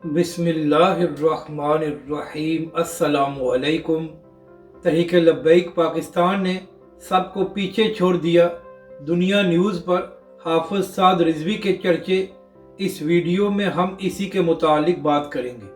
बिस्मिल्लाहिर्रहमानिर्रहीम। अस्सलामुअलैकुम। तहरीक लब्बैक पाकिस्तान ने सबको पीछे छोड़ दिया। दुनिया न्यूज़ पर हाफिज साद रिजवी के चर्चे। इस वीडियो में हम इसी के मुतालिक बात करेंगे।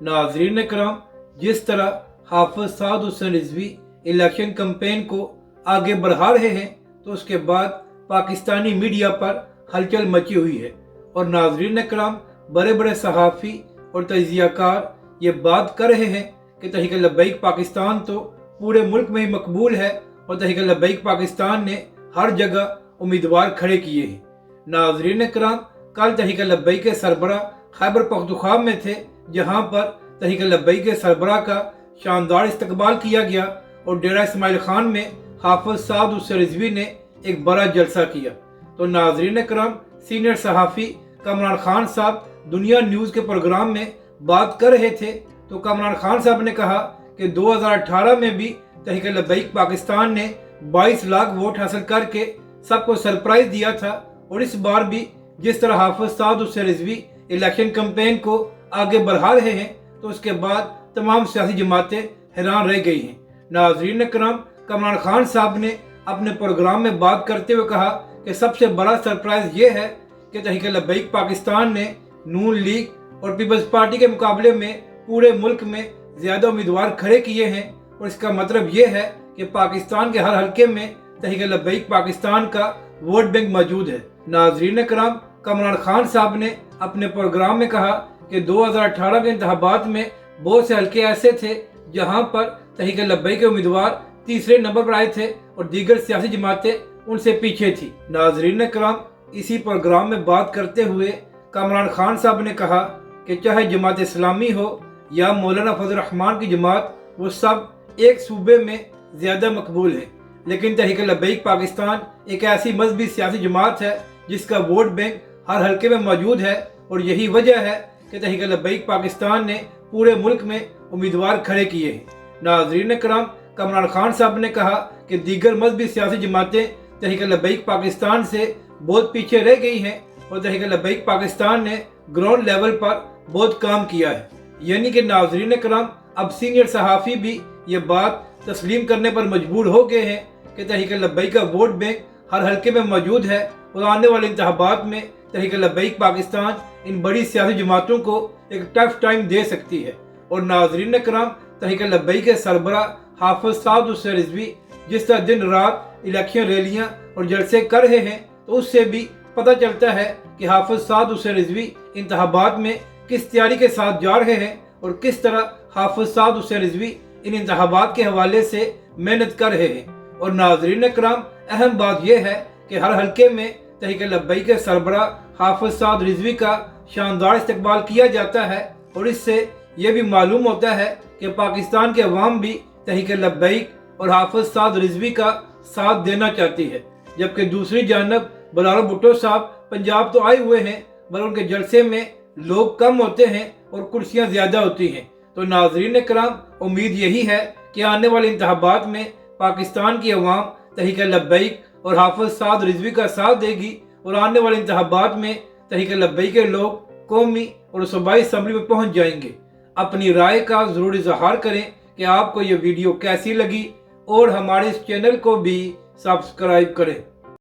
नाज़रीन कराम, जिस तरह हाफिज साद हुसैन रिजवी इलेक्शन कैंपेन को आगे बढ़ा रहे हैं तो उसके बाद पाकिस्तानी मीडिया पर हलचल मची हुई है और नाज़रीन कराम, बड़े बड़े सहाफ़ी और तजियाकार ये बात कर रहे हैं कि तहरीक लब्बैक पाकिस्तान तो पूरे मुल्क में ही मकबूल है और तहरीक लब्बैक पाकिस्तान ने हर जगह उम्मीदवार खड़े किए हैं। नाज़रीन कराम, कल तहरीक लब्बैक के सरबराह खैबर पख्तूनख्वा में थे, जहां पर तहरीक लब्बैक के सरबराह का शानदार इस्तकबाल किया गया और डेरा इस्माइल खान में हाफिज साद हुसैन रिजवी ने एक बड़ा जलसा किया। तो नाज़रीन कराम, सीनियर सहाफ़ी कमरान खान साहब दुनिया न्यूज़ के प्रोग्राम में बात कर रहे थे तो कमरान खान साहब ने कहा कि 2018 में भी तहरीक लब्बैक पाकिस्तान ने 22 लाख वोट हासिल करके सबको सरप्राइज दिया था और इस बार भी जिस तरह हाफिज साद हुसैन रिजवी इलेक्शन कैंपेन को आगे बढ़ा रहे हैं तो उसके बाद तमाम सियासी जमातें हैरान रह गई हैं। नाज़रीन कराम, कमरान खान साहब ने अपने प्रोग्राम में बात करते हुए कहा कि सबसे बड़ा सरप्राइज ये है कि तहरीक लब्बैक पाकिस्तान ने नून लीग और पीपल्स पार्टी के मुकाबले में पूरे मुल्क में ज़्यादा उम्मीदवार खड़े किए हैं और इसका मतलब ये है कि पाकिस्तान के हर हलके में तहरीक लब्बैक पाकिस्तान का वोट बैंक मौजूद है। नाज़रीन कराम, कमरान खान साहब ने अपने प्रोग्राम में कहा कि 2018 के इंतखाबात में बहुत से हलके ऐसे थे जहां पर तहरीक लब्बैक के उम्मीदवार तीसरे नंबर पर आए थे और दीगर सियासी जमातें उनसे पीछे थी। नाज़रीन कराम, इसी प्रोग्राम में बात करते हुए कमरान खान साहब ने कहा कि चाहे जमात इस्लामी हो या मौलाना फजल रहमान की जमात, वो सब एक सूबे में ज़्यादा मकबूल है, लेकिन तहरीक लब्बैक पाकिस्तान एक ऐसी मजहबी सियासी जमात है जिसका वोट बैंक हर हलके में मौजूद है और यही वजह है कि तहरीक लब्बैक पाकिस्तान ने पूरे मुल्क में उम्मीदवार खड़े किए हैं। नाज़रीन कराम, कमरान खान साहब ने कहा कि दीगर मजहबी सियासी जमातें तहरीक लब्बैक पाकिस्तान से बहुत पीछे रह गई हैं और तहरीक लब्बैक पाकिस्तान ने ग्राउंड लेवल पर बहुत काम किया है। यानी कि नाज़रीन कराम, अब सीनियर सहाफ़ी भी ये बात तस्लीम करने पर मजबूर हो गए हैं कि तहरीक लब्बैक का वोट बैंक हर हलके में मौजूद है और आने वाले इंतखाबात में तहरीक लब्बैक पाकिस्तान इन बड़ी सियासी जमातों को एक टफ टाइम दे सकती है। और नाज़रीन कराम, तहरीक लब्बैक के सरबराह हाफिज साद हुसैन रिजवी जिस तरह दिन रात इलेक्शन रैलियाँ और जलसे कर रहे हैं तो उससे भी पता चलता है कि हाफिज साद हुसैन रिजवी इंतखाबात में किस तैयारी के साथ जा रहे हैं और किस तरह हाफिज साद हुसैन रिजवी इन इंतखाबात के हवाले से मेहनत कर रहे हैं। और नाज़रीन कराम, अहम बात यह है कि हर हलके में तहरीक लब्बैक के सरबराह हाफिज साद रिजवी का शानदार इस्तकबाल किया जाता है और इससे यह भी मालूम होता है कि पाकिस्तान के अवाम भी तहरीक लब्बैक और हाफिज साद रिजवी का साथ देना चाहती है। जबकि दूसरी जानब बलारो भुट्टो साहब पंजाब तो आए हुए हैं मगर उनके जलसे में लोग कम होते हैं और कुर्सियां ज़्यादा होती हैं। तो नाज़रीन कराम, उम्मीद यही है कि आने वाले इंतखाबात में पाकिस्तान की अवाम तहरीक लब्बैक और हाफिज साद रिजवी का साथ देगी और आने वाले इंतखाबात में तहरीक लब्बैक के लोग कौमी और सूबाई असम्बली में पहुँच जाएंगे। अपनी राय का ज़रूर इजहार करें कि आपको ये वीडियो कैसी लगी और हमारे इस चैनल को भी सब्सक्राइब करें।